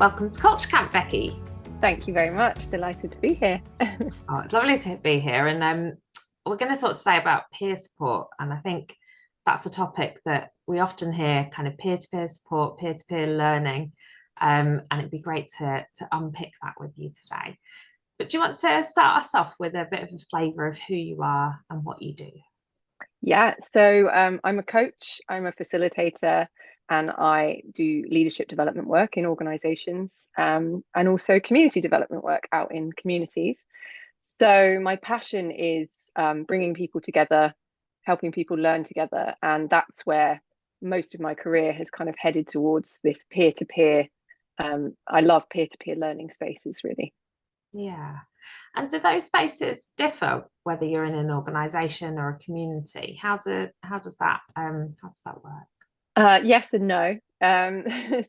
Welcome to Culture Camp, Becky. Thank you very much. Delighted to be here. Oh, it's lovely to be here. And we're going to talk today about peer support. And I think that's a topic that we often hear, kind of peer-to-peer support, peer-to-peer learning. And it'd be great to unpick that with you today. But do you want to start us off with a bit of a flavour of who you are and what you do? Yeah, so I'm a coach, I'm a facilitator, and I do leadership development work in organizations and also community development work out in communities. So my passion is bringing people together, helping people learn together. And that's where most of my career has kind of headed towards this peer-to-peer. I love peer-to-peer learning spaces, really. Yeah. And do those spaces differ whether you're in an organisation or a community? How does that work? Yes and no.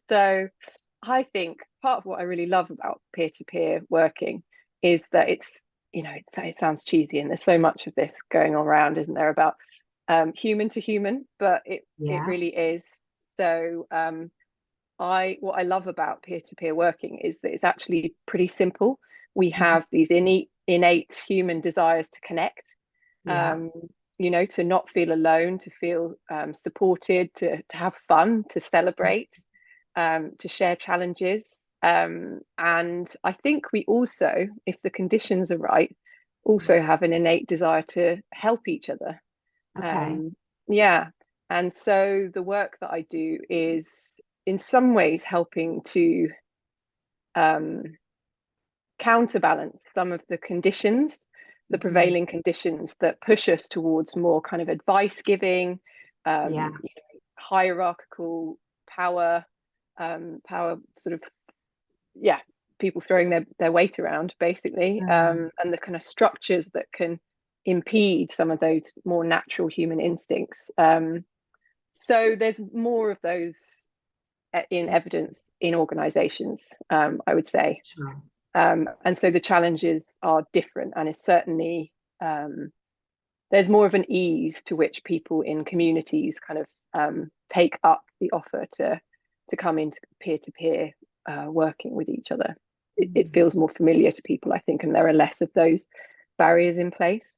So I think part of what I really love about peer-to-peer working is that it sounds cheesy and there's so much of this going on around, isn't there, about human to human, but it Yeah. really is. So what I love about peer-to-peer working is that it's actually pretty simple. We Mhm. have these innate human desires to connect, Yeah. um, to not feel alone, to feel supported, to have fun, to celebrate, to share challenges. And I think we also, if the conditions are right, also Yeah. have an innate desire to help each other. Okay. Yeah. And so the work that I do is in some ways helping to um, counterbalance some of the conditions, the Mhm. prevailing conditions that push us towards more kind of advice giving, Yeah. hierarchical power, power sort of, yeah, people throwing their weight around basically, Mm. and the kind of structures that can impede some of those more natural human instincts. So there's more of those in Yeah. evidence in organizations, I would say. Sure. And so the challenges are different, and it's certainly there's more of an ease to which people in communities kind of take up the offer to come into peer-to-peer working with each other. It Mm. feels more familiar to people, I think, and there are less of those barriers in place.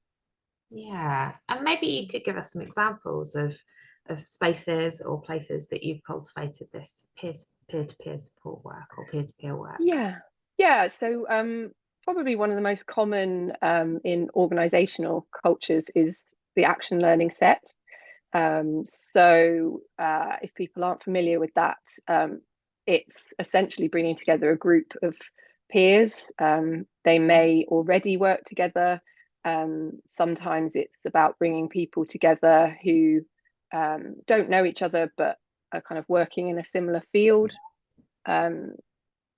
Yeah. And maybe you could give us some examples of spaces or places that you've cultivated this peer-to-peer support work or peer-to-peer work. Yeah, yeah. So probably one of the most common in organizational cultures is the action learning set. Um, so if people aren't familiar with that, it's essentially bringing together a group of peers. They Yeah. may already work together. Sometimes it's about bringing people together who don't know each other but are kind of working in a similar field. Um,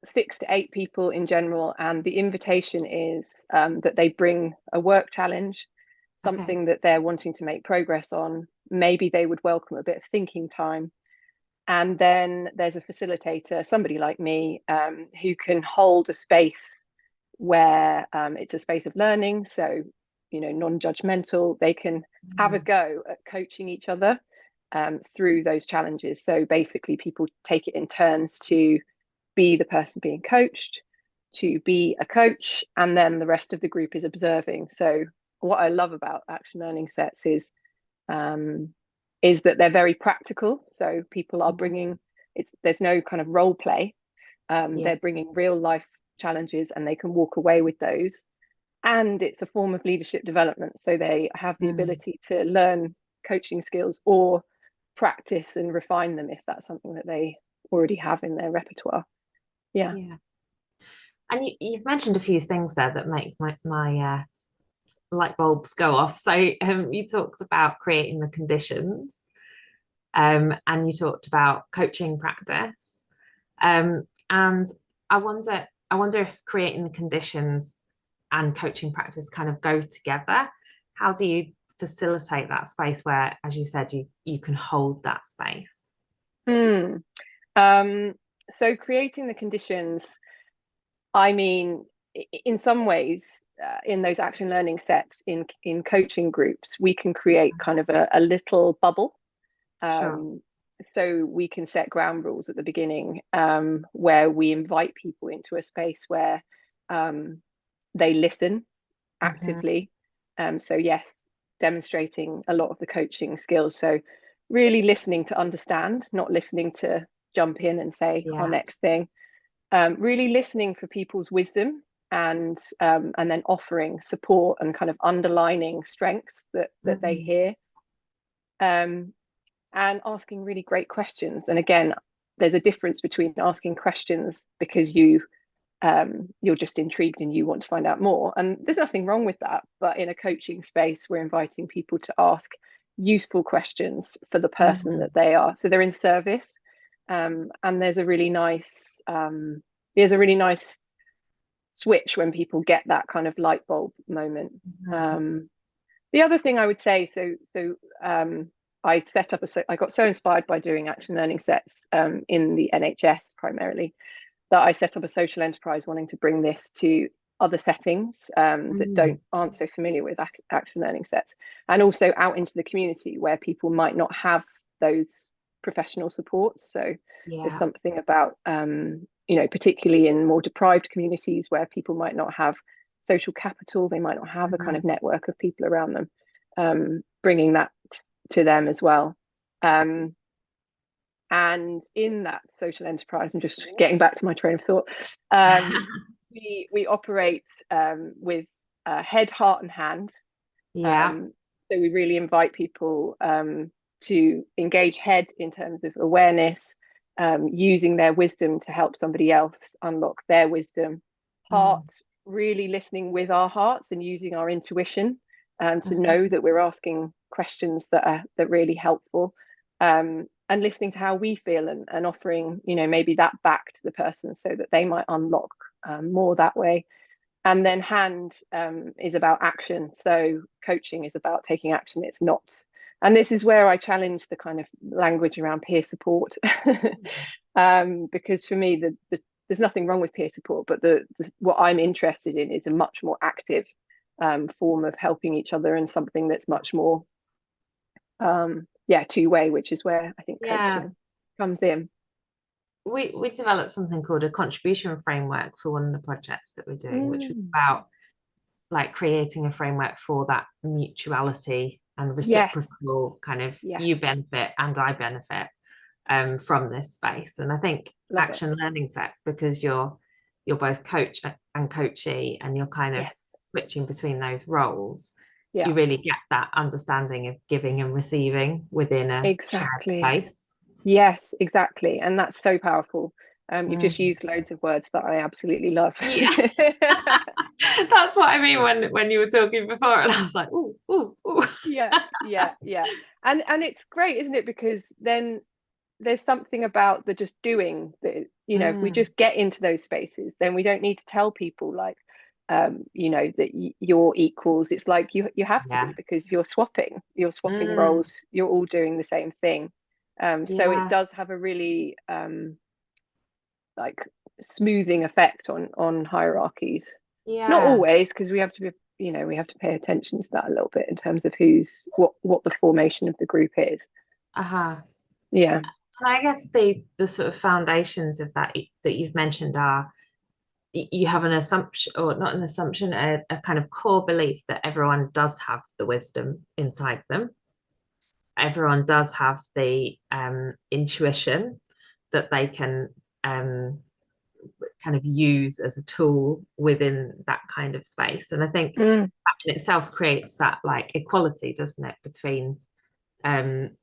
6 to 8 people in general, and the invitation is that they bring a work challenge, Okay. something that they're wanting to make progress on. Maybe they would welcome a bit of thinking time. And then there's a facilitator, somebody like me, who can hold a space where it's a space of learning. So, non-judgmental. They can have a Mm. go at coaching each other through those challenges. So basically, people take it in turns to be the person being coached, to be a coach, and then the rest of the group is observing. So what I love about action learning sets um, is that they're very practical. So people are Yeah. bringing there's no kind of role play. Yeah. They're bringing real life challenges, and they can walk away with those. And it's a form of leadership development, so they have the Mm. ability to learn coaching skills or practice and refine them if that's something that they already have in their repertoire. Yeah. Yeah. And you've mentioned a few things there that make my light bulbs go off. So you talked about creating the conditions, and you talked about coaching practice. And I wonder if creating the conditions and coaching practice kind of go together. How do you facilitate that space where, as you said, you can hold that space? Hmm. Um, so creating the conditions, I mean, in some ways, in those action learning sets in coaching groups, we can create kind of a little bubble. Sure. Um, so we can set ground rules at the beginning, where we invite people into a space where they listen Mhm. actively. So yes, demonstrating a lot of the coaching skills. So really listening to understand, not listening to jump in and say our Yeah. next thing. Really listening for people's wisdom, and then offering support and kind of underlining strengths that they Mhm. hear. Um, and asking really great questions. And again, there's a difference between asking questions because you're just intrigued and you want to find out more. And there's nothing wrong with that. But in a coaching space, we're inviting people to ask useful questions for the person Mhm. that they are. So they're in service. And there's a really nice switch when people get that kind of light bulb moment. Mhm. The other thing I would say, I set up I got so inspired by doing action learning sets in the NHS primarily, that I set up a social enterprise wanting to bring this to other settings that Mm. aren't so familiar with action learning sets, and also out into the community where people might not have those professional supports. So there's Yeah. something about particularly in more deprived communities where people might not have social capital, they might not have a kind Mhm. of network of people around them, bringing that to them as well. Um, and in that social enterprise, I'm just getting back to my train of thought, we operate with head, heart, and hand. Yeah. So we really invite people to engage head in terms of awareness, using their wisdom to help somebody else unlock their wisdom. Heart, Mm. really listening with our hearts and using our intuition to know Mhm. that we're asking questions that are really helpful. And listening to how we feel, and offering, maybe that back to the person so that they might unlock more that way. And then hand is about action. So coaching is about taking action. It's not, and this is where I challenge the kind of language around peer support, because for me, there's nothing wrong with peer support, but what I'm interested in is a much more active form of helping each other, and something that's much more two-way, which is where I think Yeah. coaching comes in. We developed something called a contribution framework for one of the projects that we're doing, which was Mm. about like creating a framework for that mutuality and Yes. reciprocal kind of Yes. you benefit and I benefit from this space. And I think Love it. action learning sets, because you're both coach and coachee, and you're kind of Yes. switching between those roles, Yeah. you really get that understanding of giving and receiving within a shared Exactly. space. Yes, exactly. And that's so powerful. You've just Mm. used loads of words that I absolutely love. Yeah. That's what I mean when you were talking before, and I was like, ooh, ooh, ooh. Yeah, yeah, yeah. And it's great, isn't it? Because then there's something about the just doing that, if we Mm. just get into those spaces, then we don't need to tell people like, that you're equals. It's like you have to Yeah. be, because you're swapping Mm. roles, you're all doing the same thing. So it Yeah. does have a really like smoothing effect on hierarchies. Not Yeah. always, because we have to pay attention to that a little bit in terms of what the formation of the group is. Uh-huh. Yeah. And I guess the sort of foundations of that you've mentioned are you have an assumption, or not an assumption, a kind of core belief that everyone does have the wisdom inside them. Everyone does have the intuition that they can um, kind of use as a tool within that kind of space. And I think Mm. that in itself creates that like equality, doesn't it, between um,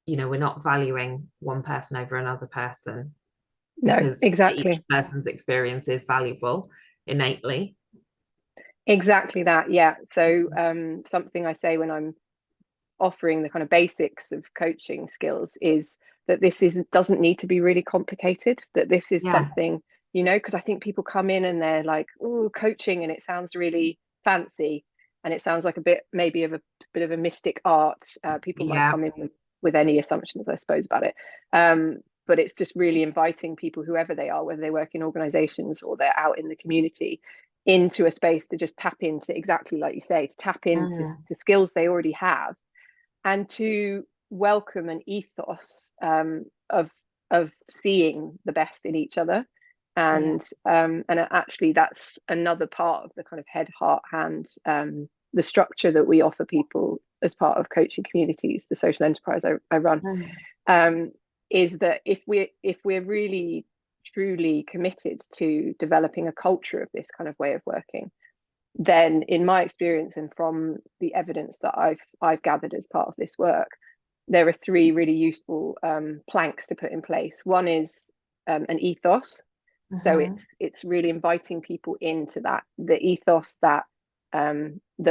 we're not valuing one person over another person, No, because each exactly. person's experience is valuable innately. Exactly that. Yeah. So something I say when I'm offering the kind of basics of coaching skills is that doesn't need to be really complicated, that this is Yeah. something, because I think people come in and they're like, oh, coaching, and it sounds really fancy, and it sounds like a bit maybe of a bit of a mystic art. People might Yeah. come in with any assumptions, I suppose, about it. But it's just really inviting people, whoever they are, whether they work in organizations or they're out in the community, into a space to just tap into, exactly like you say, to tap into Mm. to skills they already have, and to welcome an ethos of seeing the best in each other. And actually that's another part of the kind of head, heart, hand, the structure that we offer people as part of coaching communities, the social enterprise I run, is that if we're really truly committed to developing a culture of this kind of way of working, then in my experience and from the evidence that I've gathered as part of this work, there are three really useful planks to put in place. One is an ethos. So it's really inviting people into the ethos that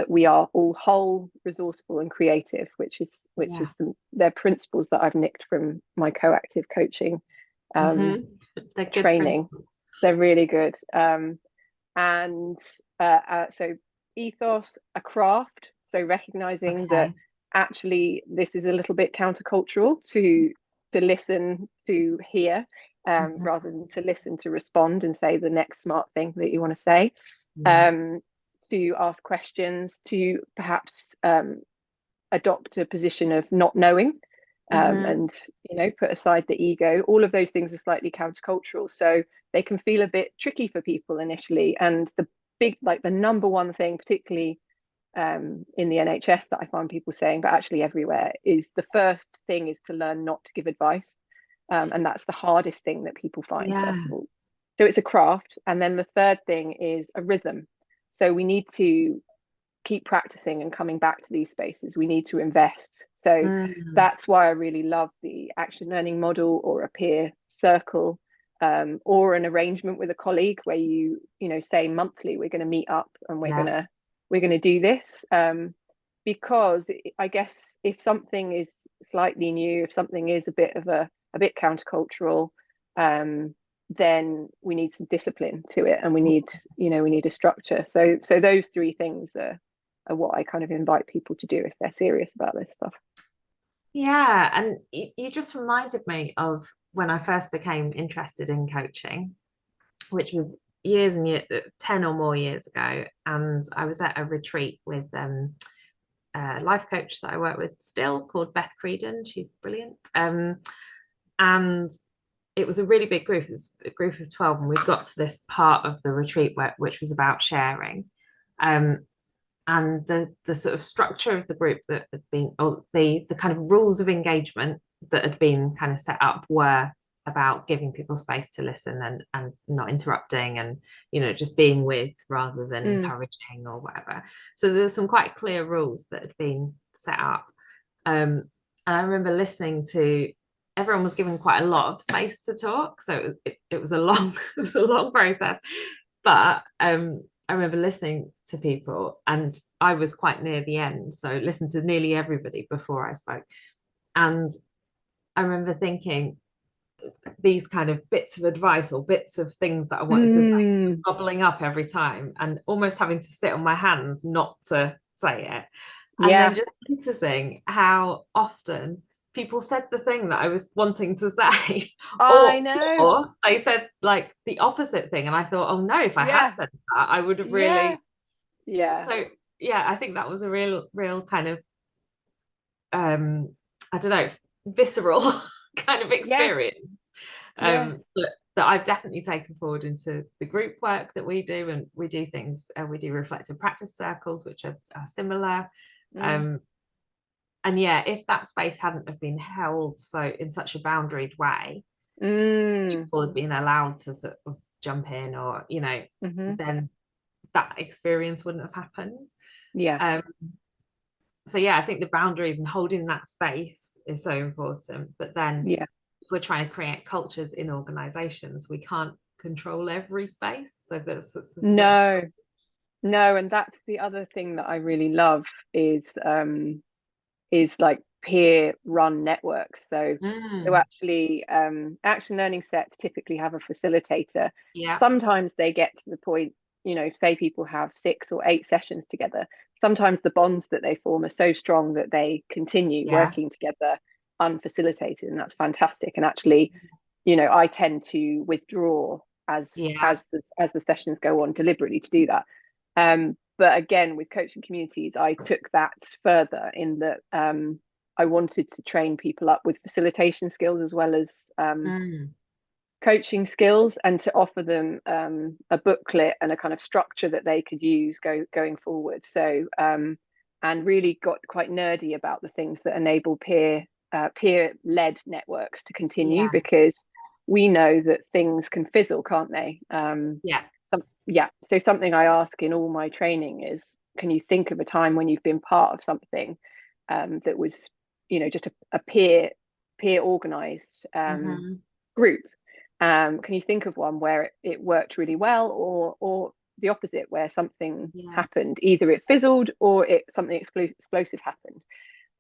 we are all whole, resourceful, and creative, which is they're principles that I've nicked from my coactive coaching training. They're really good. So ethos, a craft. So recognizing that actually this is a little bit countercultural to listen to hear, rather than to listen to respond and say the next smart thing that you want to say. To ask questions, to perhaps adopt a position of not knowing, and put aside the ego. All of those things are slightly countercultural, so they can feel a bit tricky for people initially. And the number one thing, particularly in the NHS, that I find people saying, but actually everywhere, is the first thing is to learn not to give advice. And that's the hardest thing that people find, first of all. So it's a craft. And then the third thing is a rhythm. So we need to keep practicing and coming back to these spaces. We need to invest. So that's why I really love the action learning model, or a peer circle, or an arrangement with a colleague where you say monthly, we're going to meet up and we're going to do this. Because I guess if something is slightly new, if something is a bit countercultural, then we need some discipline to it, and we need a structure. So those three things are what I kind of invite people to do if they're serious about this stuff. Yeah, and you just reminded me of when I first became interested in coaching, which was years and years, 10 or more years ago. And I was at a retreat with a life coach that I work with still, called Beth Creedon. She's brilliant. And it was a really big group. It was a group of 12, and we got to this part of the retreat which was about sharing. And the sort of structure of the group that had been, or the kind of rules of engagement that had been kind of set up, were about giving people space to listen and not interrupting, and just being with rather than encouraging or whatever. So there were some quite clear rules that had been set up. And I remember listening to, everyone was given quite a lot of space to talk, so it was a long process. But I remember listening to people, and I was quite near the end, so listened to nearly everybody before I spoke. And I remember thinking, these kind of bits of advice or bits of things that I wanted to say, bubbling up every time, and almost having to sit on my hands not to say it. And then just noticing how often people said the thing that I was wanting to say. I know. Or they said like the opposite thing. And I thought, oh no, if I had said that, I would have really. Yeah. So yeah, I think that was a real kind of I don't know, visceral kind of experience. That I've definitely taken forward into the group work that we do. And we do things, we do reflective practice circles, which are similar. And yeah, if that space hadn't have been held so in such a boundaried way, people had been allowed to sort of jump in, or then that experience wouldn't have happened. So yeah, I think the boundaries and holding that space is so important. But then if we're trying to create cultures in organizations, we can't control every space. So there's no, and that's the other thing that I really love is like peer run networks. So actually action learning sets typically have a facilitator. Sometimes they get to the point, say people have 6 or 8 sessions together, sometimes the bonds that they form are so strong that they continue working together unfacilitated, and that's fantastic. And actually, I tend to withdraw as the sessions go on, deliberately to do that. But again, with coaching communities, I took that further in that I wanted to train people up with facilitation skills as well as coaching skills, and to offer them a booklet and a kind of structure that they could use going forward. So and really got quite nerdy about the things that enable peer-led networks to continue, because we know that things can fizzle, can't they? So something I ask in all my training is, can you think of a time when you've been part of something that was, just a peer organized group? Can you think of one where it worked really well, or the opposite, where something happened, either it fizzled or something explosive happened?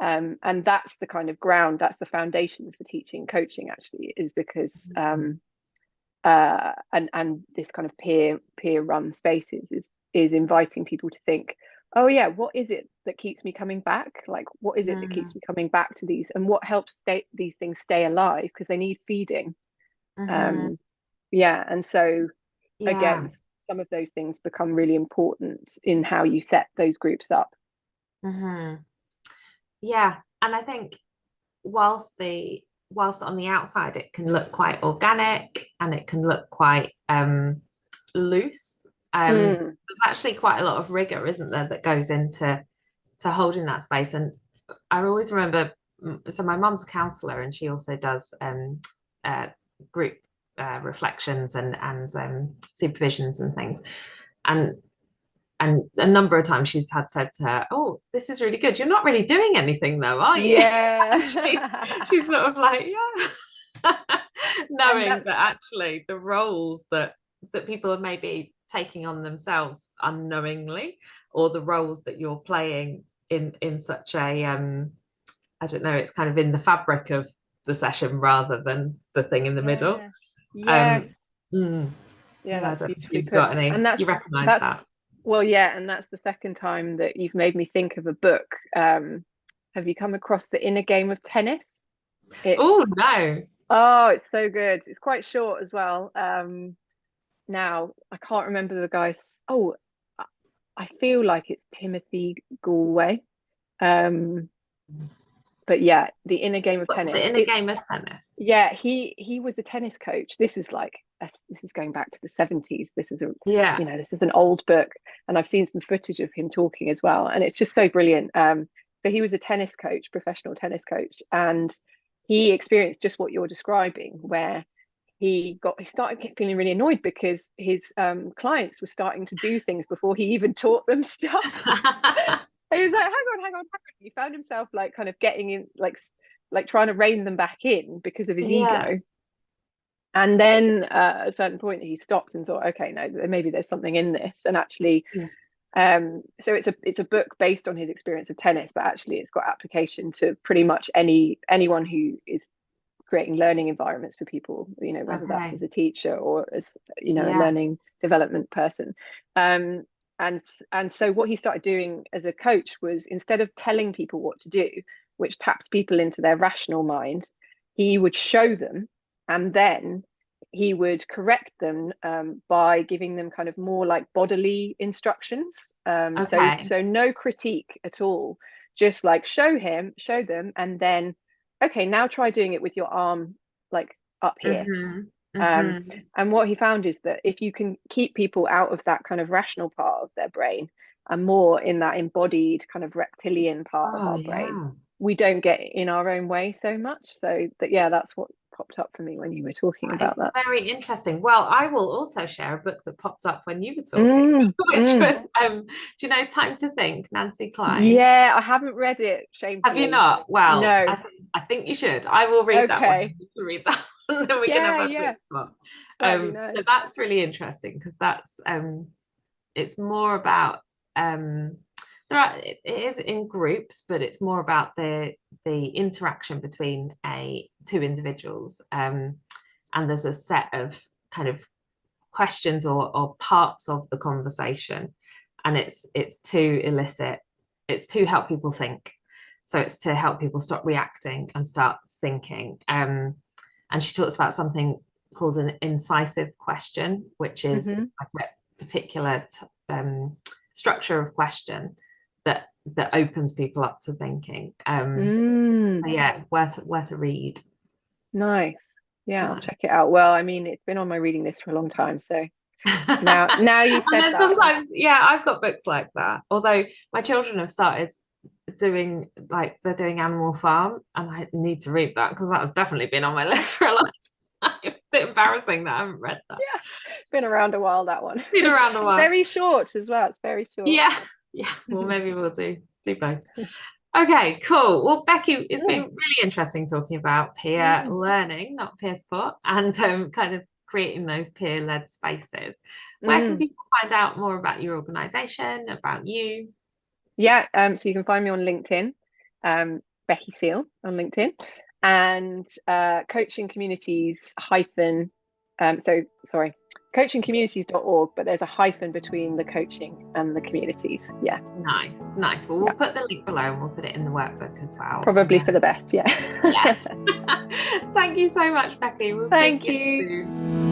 And that's the kind of ground, that's the foundation for teaching coaching, actually, is because and this kind of peer run spaces is inviting people to think, oh yeah, what is it that keeps me coming back? Like, what is it that keeps me coming back to these, and what helps these things stay alive, because they need feeding. And so again, some of those things become really important in how you set those groups up. And I think whilst on the outside it can look quite organic and it can look quite loose, there's actually quite a lot of rigor, isn't there, that goes into holding that space. And I always remember, so my mum's a counsellor, and she also does group reflections and supervisions and things, and a number of times she's had said to her, oh, this is really good, you're not really doing anything though, are you? She's sort of like, knowing that actually the roles that people are maybe taking on themselves unknowingly, or the roles that you're playing in such a I don't know, it's kind of in the fabric of the session rather than the thing in the middle. That's beautifully put. And you recognize that. Well, and that's the second time that you've made me think of a book. Have you come across The Inner Game of Tennis? Oh no. Oh, it's so good. It's quite short as well. Now I can't remember the guy's. Oh, I feel like it's Timothy Galway. But The Inner Game of Tennis. The Inner Game of Tennis. Yeah, he was a tennis coach. This is going back to the 70s. This is this is an old book, and I've seen some footage of him talking as well, and it's just so brilliant. So he was a tennis coach, professional tennis coach, and he experienced just what you're describing, where he started feeling really annoyed because his clients were starting to do things before he even taught them stuff. He was like, hang on. He found himself like kind of getting in, like trying to rein them back in because of his ego. And then at a certain point he stopped and thought, okay, no, maybe there's something in this. And actually, so it's a book based on his experience of tennis, but actually it's got application to pretty much anyone who is creating learning environments for people, whether that's as a teacher or as, a learning development person. And so what he started doing as a coach was, instead of telling people what to do, which taps people into their rational mind, he would show them, and then he would correct them by giving them kind of more like bodily instructions. So no critique at all, just like show them, and then, okay, now try doing it with your arm like up here. And what he found is that if you can keep people out of that kind of rational part of their brain and more in that embodied kind of reptilian part of our brain, we don't get in our own way so much. So that's what popped up for me when you were talking about that. Very interesting. Well, I will also share a book that popped up when you were talking, which was do you know Time to Think, Nancy Klein? Yeah, I haven't read it, shamefully. Have you not? Well, no. I think you should. I will read that one. You can read that one, then we can have a spot. So that's really interesting, because that's it's more about it is in groups, but it's more about the interaction between two individuals, and there's a set of kind of questions or parts of the conversation, and it's to help people think. So it's to help people stop reacting and start thinking. And she talks about something called an incisive question, which is like a particular structure of question that that opens people up to thinking. Mm, So yeah, worth a read. nice. Yeah, I'll Yeah. check it out. Well, I mean, it's been on my reading list for a long time, so now you And said then that. sometimes, yeah, I've got books like that. Although my children have started doing, like, they're doing Animal Farm, and I need to read that because that has definitely been on my list for a long time. A bit embarrassing that I haven't read that. Yeah, been around a while, that one. Been around a while. Very short as well. It's very short. Yeah, yeah. Well, maybe we'll do both. Okay, cool. Well, Becky, it's been Mm, really interesting talking about peer mm, learning, not peer support, and kind of creating those peer-led spaces. Where can mm. people find out more about your organization, about you? Yeah, so you can find me on LinkedIn, Becky Seale on LinkedIn, and coaching communities hyphen, sorry, coachingcommunities.org, but there's a hyphen between the coaching and the communities. Yeah, Nice, nice. Well, we'll yeah, put the link below and we'll put it in the workbook as well. And probably for the best. Yeah. yeah. Thank you so much, Becky. We'll speak Thank again you. soon.